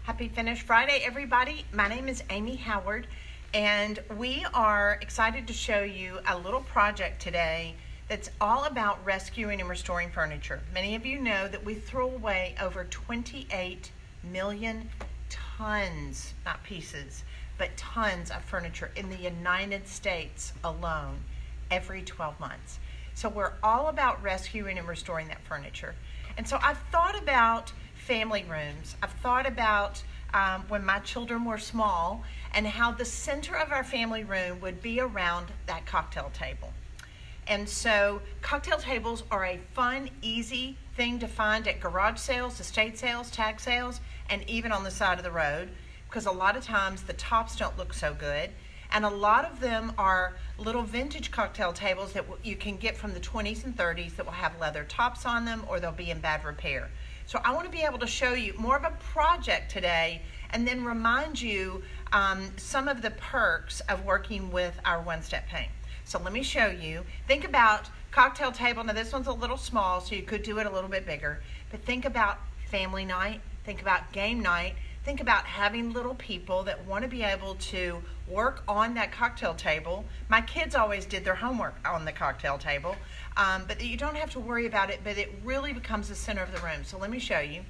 Happy Finish Friday, everybody. My name is Amy Howard, and we are excited to show you a little project today that's all about rescuing and restoring furniture. Many of you know that we throw away over 28 million tons, not pieces, but tons of furniture in the United States alone every 12 months. So we're all about rescuing and restoring that furniture. And so I've thought about family rooms. I've thought about when my children were small and how the center of our family room would be around that cocktail table. And so cocktail tables are a fun, easy thing to find at garage sales, estate sales, tag sales, and even on the side of the road, because a lot of times the tops don't look so good. And a lot of them are little vintage cocktail tables that you can get from the 20s and 30s that will have leather tops on them, or they'll be in bad repair. So I want to be able to show you more of a project today and then remind you some of the perks of working with our one-step paint. So let me show you. Think about cocktail table. Now this one's a little small, so you could do it a little bit bigger. But think about family night. Think about game night. Think about having little people that want to be able to work on that cocktail table. My kids always did their homework on the cocktail table, but you don't have to worry about it, but it really becomes the center of the room. So let me show you.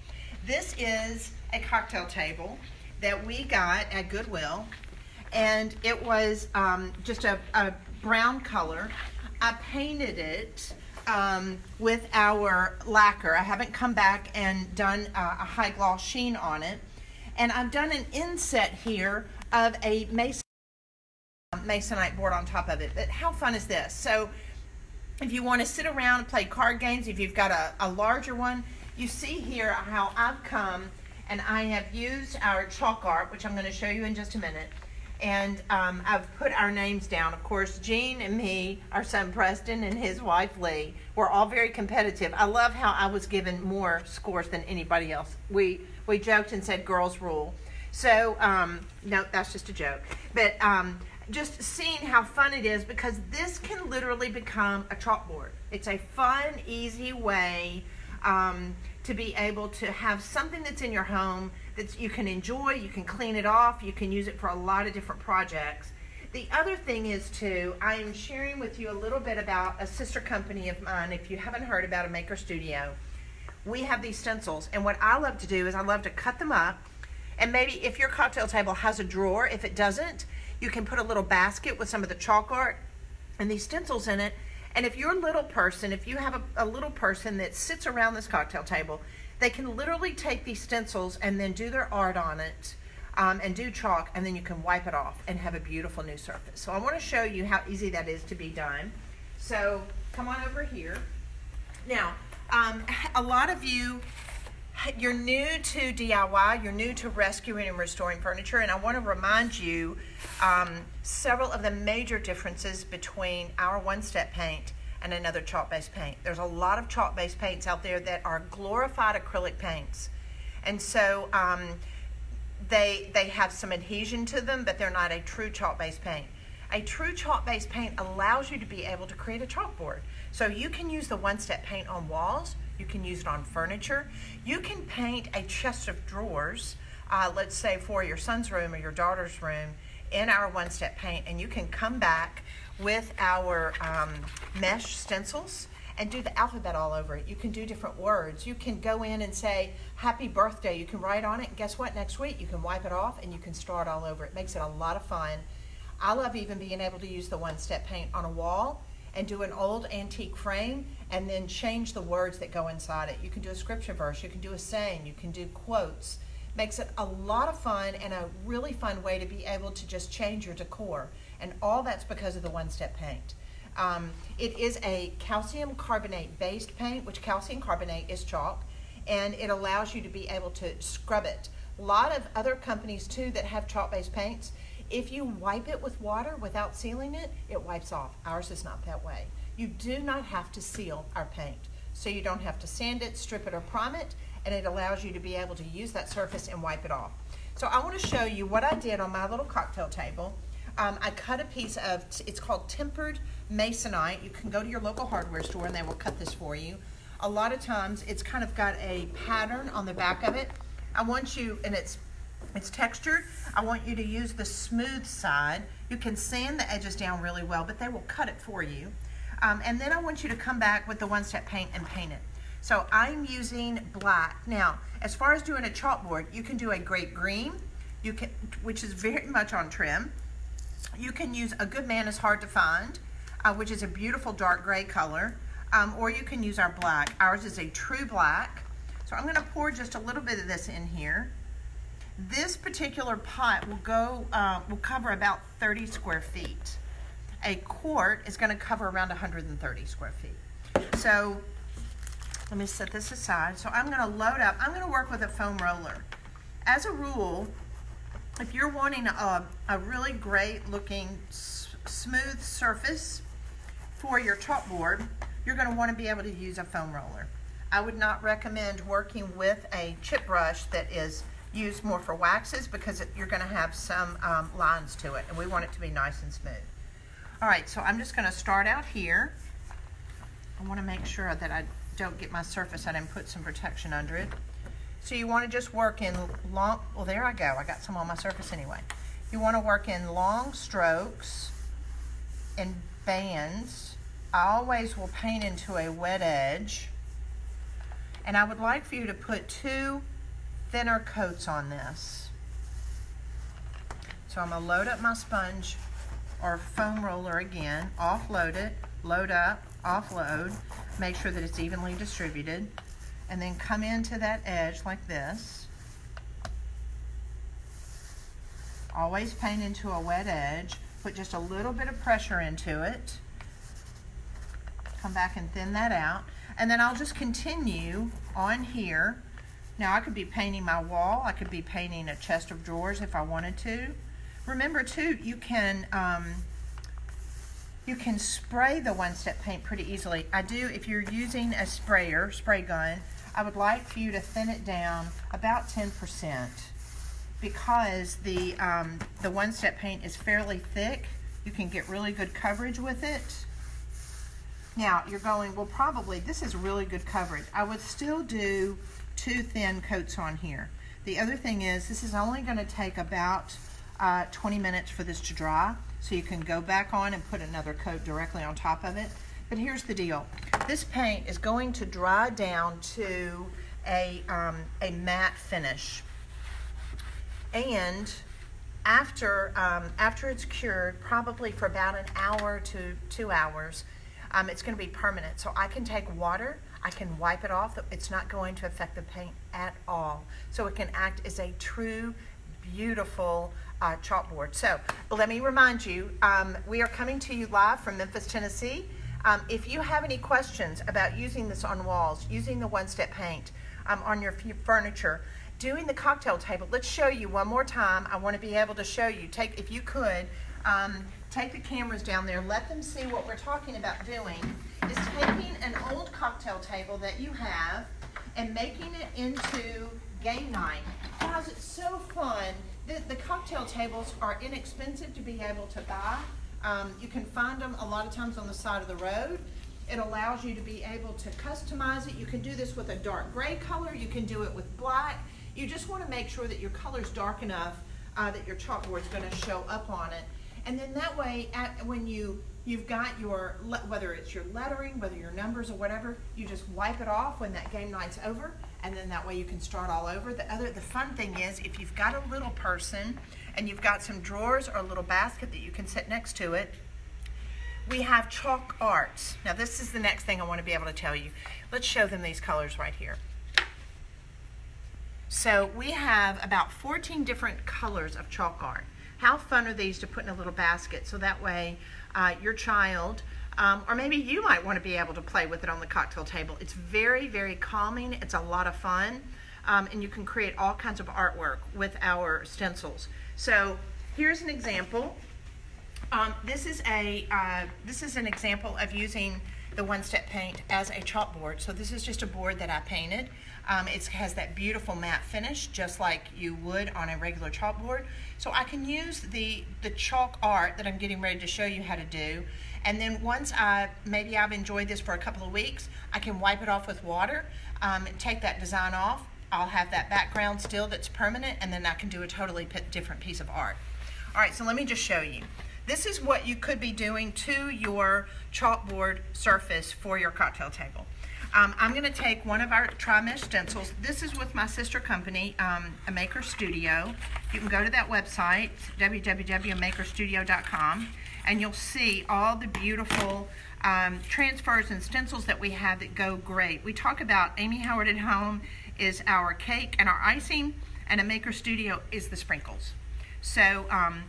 This is a cocktail table that we got at Goodwill, and it was just a brown color. I painted it with our lacquer. I haven't come back and done a high gloss sheen on it. And I've done an inset here of a masonite board on top of it. But how fun is this? So if you want to sit around and play card games, if you've got a larger one, you see here how I've come and I have used our chalk art, which I'm going to show you in just a minute. And I've put our names down. Of course, Gene and me, our son Preston and his wife Lee, we're all very competitive. I love how I was given more scores than anybody else. We joked and said girls rule. So, no, that's just a joke. But just seeing how fun it is, because this can literally become a chalkboard. It's a fun, easy way to be able to have something that's in your home that you can enjoy, you can clean it off, you can use it for a lot of different projects. The other thing is too, I am sharing with you a little bit about a sister company of mine. If you haven't heard about a maker studio, we have these stencils, and what I love to do is I love to cut them up, and maybe if your cocktail table has a drawer, if it doesn't, you can put a little basket with some of the chalk art and these stencils in it. And if you're a little person, if you have a little person that sits around this cocktail table, they can literally take these stencils and then do their art on it and do chalk, and then you can wipe it off and have a beautiful new surface. So I want to show you how easy that is to be done. So come on over here. Now, a lot of you, you're new to DIY, you're new to rescuing and restoring furniture, and I want to remind you several of the major differences between our one-step paint and another chalk-based paint. There's a lot of chalk-based paints out there that are glorified acrylic paints, and so they have some adhesion to them, but they're not a true chalk-based paint. A true chalk-based paint allows you to be able to create a chalkboard. So you can use the one-step paint on walls, you can use it on furniture, you can paint a chest of drawers, let's say for your son's room or your daughter's room, in our one-step paint, and you can come back with our mesh stencils and do the alphabet all over it. You can do different words. You can go in and say, happy birthday. You can write on it, and guess what? Next week you can wipe it off and you can start all over. It makes it a lot of fun. I love even being able to use the one-step paint on a wall and do an old antique frame and then change the words that go inside it. You can do a scripture verse, you can do a saying, you can do quotes. Makes it a lot of fun and a really fun way to be able to just change your decor. And all that's because of the one-step paint. It is a calcium carbonate based paint, which calcium carbonate is chalk, and it allows you to be able to scrub it. A lot of other companies too that have chalk based paints, if you wipe it with water without sealing it, it wipes off. Ours is not that way. You do not have to seal our paint. So you don't have to sand it, strip it, or prime it, and it allows you to be able to use that surface and wipe it off. So I want to show you what I did on my little cocktail table. I cut a piece of, it's called tempered masonite. You can go to your local hardware store and they will cut this for you. A lot of times it's kind of got a pattern on the back of it. I want you, and it's It's textured. I want you to use the smooth side. You can sand the edges down really well, but they will cut it for you. And then I want you to come back with the one-step paint and paint it. So I'm using black. Now, as far as doing a chalkboard, you can do a grape green, which is very much on trend. You can use a Good Man is Hard to Find, which is a beautiful dark gray color, or you can use our black. Ours is a true black. So I'm going to pour just a little bit of this in here. This particular pot will cover about 30 square feet. A quart is going to cover around 130 square feet. So let me set this aside. So I'm going to load up. I'm going to work with a foam roller. As a rule, if you're wanting a really great looking smooth surface for your chalkboard, you're going to want to be able to use a foam roller. I would not recommend working with a chip brush that is used more for waxes, because you're going to have some lines to it, and we want it to be nice and smooth. All right, so I'm just going to start out here. I want to make sure that I don't get my surface out and put some protection under it. So you want to just work in long, well, there I go. I got some on my surface anyway. You want to work in long strokes and bands. I always will paint into a wet edge. And I would like for you to put 2 thinner coats on this. So I'm going to load up my sponge or foam roller again, offload it, load up, offload, make sure that it's evenly distributed, and then come into that edge like this. Always paint into a wet edge, put just a little bit of pressure into it, come back and thin that out, and then I'll just continue on here. Now I could be painting my wall, I could be painting a chest of drawers if I wanted to. Remember too, you can spray the one-step paint pretty easily. I do, if you're using a spray gun, I would like for you to thin it down about 10%, because the one-step paint is fairly thick. You can get really good coverage with it. Now you're going, well, probably this is really good coverage. I would still do 2 thin coats on here. The other thing is, this is only going to take about 20 minutes for this to dry, so you can go back on and put another coat directly on top of it. But here's the deal. This paint is going to dry down to a matte finish. And after it's cured, probably for about an hour to 2 hours, it's going to be permanent. So I can take water, I can wipe it off. It's not going to affect the paint at all. So it can act as a true, beautiful chalkboard. So let me remind you, we are coming to you live from Memphis, Tennessee. If you have any questions about using this on walls, using the one-step paint on your furniture, doing the cocktail table, let's show you one more time. I want to be able to show you. If you could, take the cameras down there, let them see what we're talking about doing, is taking an old cocktail table that you have and making it into game night. Guys, it's so fun. The cocktail tables are inexpensive to be able to buy. You can find them a lot of times on the side of the road. It allows you to be able to customize it. You can do this with a dark gray color. You can do it with black. You just want to make sure that your color's dark enough that your chalkboard's going to show up on it. And then that way, when you've got your, whether it's your lettering, whether your numbers or whatever, you just wipe it off when that game night's over, and then that way you can start all over. The fun thing is, if you've got a little person and you've got some drawers or a little basket that you can sit next to it, we have chalk arts. Now this is the next thing I want to be able to tell you. Let's show them these colors right here. So we have about 14 different colors of chalk art. How fun are these to put in a little basket, so that way your child, or maybe you might want to be able to play with it on the cocktail table. It's very, very calming. It's a lot of fun, and you can create all kinds of artwork with our stencils. So here's an example. This is an example of using the one-step paint as a chalkboard. So this is just a board that I painted. It has that beautiful matte finish, just like you would on a regular chalkboard. So I can use the chalk art that I'm getting ready to show you how to do, and then once maybe I've enjoyed this for a couple of weeks, I can wipe it off with water, and take that design off. I'll have that background still that's permanent, and then I can do a totally different piece of art. All right, so let me just show you. This is what you could be doing to your chalkboard surface for your cocktail table. I'm going to take one of our tri-mesh stencils. This is with my sister company, A Maker Studio. You can go to that website, www.makerstudio.com, and you'll see all the beautiful transfers and stencils that we have that go great. We talk about Amy Howard at Home is our cake and our icing, and A Maker Studio is the sprinkles. So I'm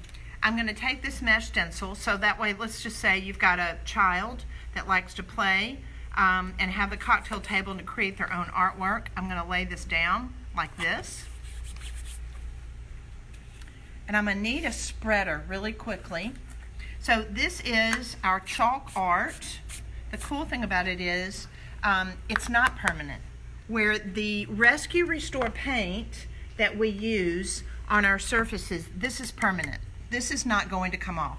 going to take this mesh stencil, so that way, let's just say you've got a child that likes to play and have the cocktail table to create their own artwork. I'm going to lay this down like this. And I'm going to need a spreader really quickly. So this is our chalk art. The cool thing about it is it's not permanent. Where the Rescue Restore paint that we use on our surfaces, this is permanent. This is not going to come off.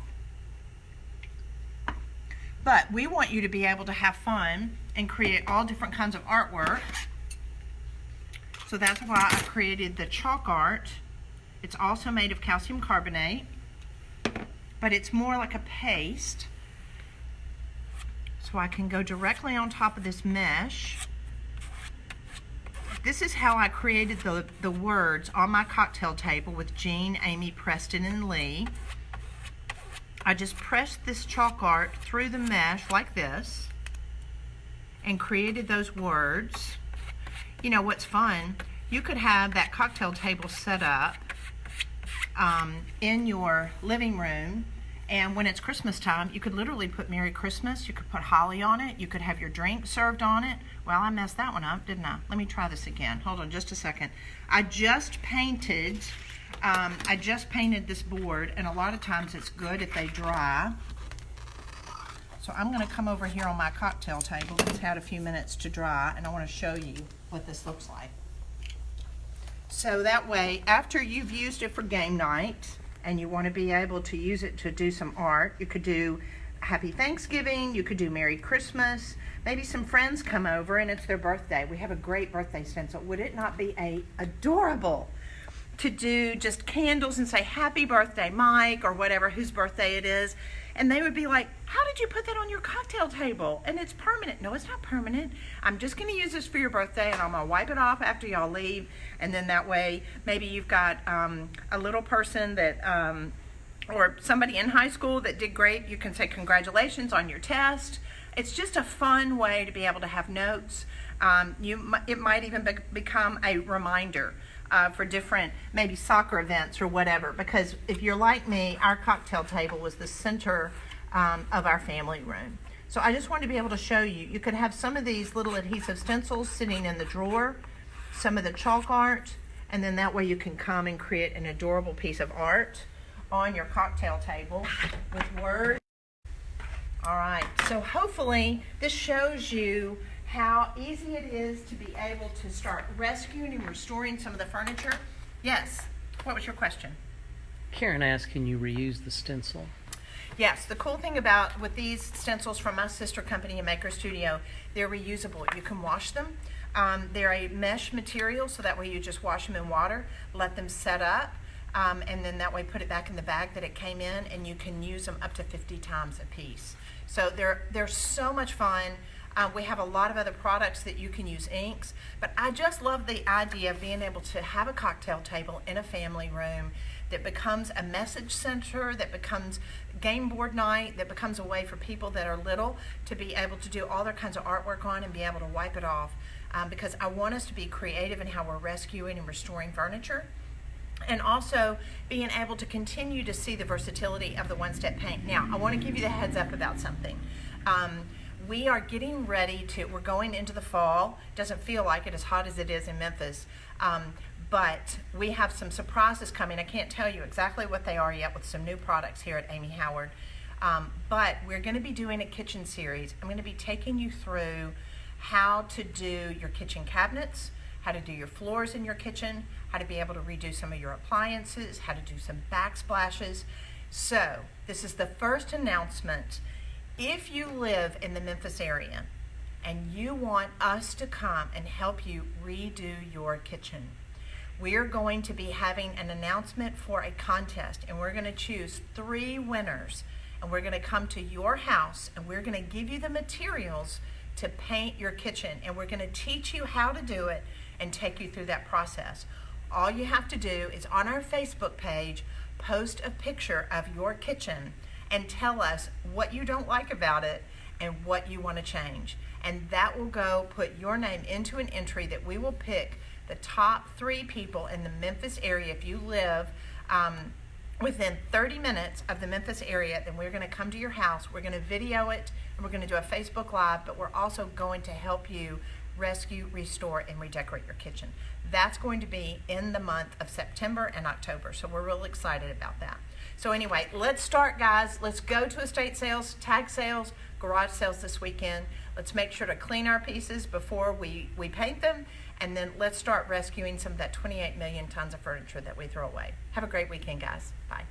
But we want you to be able to have fun and create all different kinds of artwork. So that's why I created the chalk art. It's also made of calcium carbonate, but it's more like a paste. So I can go directly on top of this mesh. This is how I created the words on my cocktail table with Jean, Amy, Preston, and Lee. I just pressed this chalk art through the mesh like this and created those words. You know what's fun? You could have that cocktail table set up in your living room, and when it's Christmas time, you could literally put Merry Christmas, you could put holly on it, you could have your drink served on it. Well, I messed that one up, didn't I? Let me try this again. Hold on just a second. I just painted this board, and a lot of times it's good if they dry. So I'm going to come over here on my cocktail table. It's had a few minutes to dry, and I want to show you what this looks like. So that way, after you've used it for game night, and you want to be able to use it to do some art, you could do Happy Thanksgiving, you could do Merry Christmas, maybe some friends come over and it's their birthday. We have a great birthday stencil. Would it not be adorable to do just candles and say happy birthday Mike or whatever, whose birthday it is, and they would be like, how did you put that on your cocktail table? And it's permanent. No, it's not permanent. I'm just going to use this for your birthday, and I'm going to wipe it off after y'all leave, and then that way maybe you've got a little person that or somebody in high school that did great. You can say congratulations on your test. It's just a fun way to be able to have notes. It might even become a reminder for different maybe soccer events or whatever, because if you're like me, our cocktail table was the center of our family room. So I just wanted to be able to show you. You could have some of these little adhesive stencils sitting in the drawer, some of the chalk art, and then that way you can come and create an adorable piece of art on your cocktail table with words. All right, so hopefully this shows you how easy it is to be able to start rescuing and restoring some of the furniture. Yes, what was your question? Karen asked, can you reuse the stencil? Yes, the cool thing about with these stencils from my sister company, A Maker Studio, they're reusable. You can wash them. They're a mesh material, so that way you just wash them in water, let them set up, and then that way put it back in the bag that it came in, and you can use them up to 50 times a piece. So they're so much fun. We have a lot of other products that you can use inks, but I just love the idea of being able to have a cocktail table in a family room that becomes a message center, that becomes game board night, that becomes a way for people that are little to be able to do all their kinds of artwork on and be able to wipe it off, because I want us to be creative in how we're rescuing and restoring furniture, and also being able to continue to see the versatility of the one-step paint. Now, I want to give you the heads up about something. We are getting ready we're going into the fall. Doesn't feel like it as hot as it is in Memphis, but we have some surprises coming. I can't tell you exactly what they are yet with some new products here at Amy Howard, but we're going to be doing a kitchen series. I'm going to be taking you through how to do your kitchen cabinets, how to do your floors in your kitchen, how to be able to redo some of your appliances, how to do some backsplashes. So this is the first announcement. If you live in the Memphis area and you want us to come and help you redo your kitchen. We're going to be having an announcement for a contest, and we're going to choose 3 winners, and we're going to come to your house, and we're going to give you the materials to paint your kitchen, and we're going to teach you how to do it and take you through that process. All you have to do is on our Facebook page, post a picture of your kitchen and tell us what you don't like about it and what you want to change. And that will go put your name into an entry that we will pick the top 3 people in the Memphis area. If you live within 30 minutes of the Memphis area, then we're going to come to your house, we're going to video it, and we're going to do a Facebook Live, but we're also going to help you rescue, restore, and redecorate your kitchen. That's going to be in the month of September and October, so we're real excited about that. So anyway, let's start, guys. Let's go to estate sales, tag sales, garage sales this weekend. Let's make sure to clean our pieces before we paint them, and then let's start rescuing some of that 28 million tons of furniture that we throw away. Have a great weekend, guys. Bye.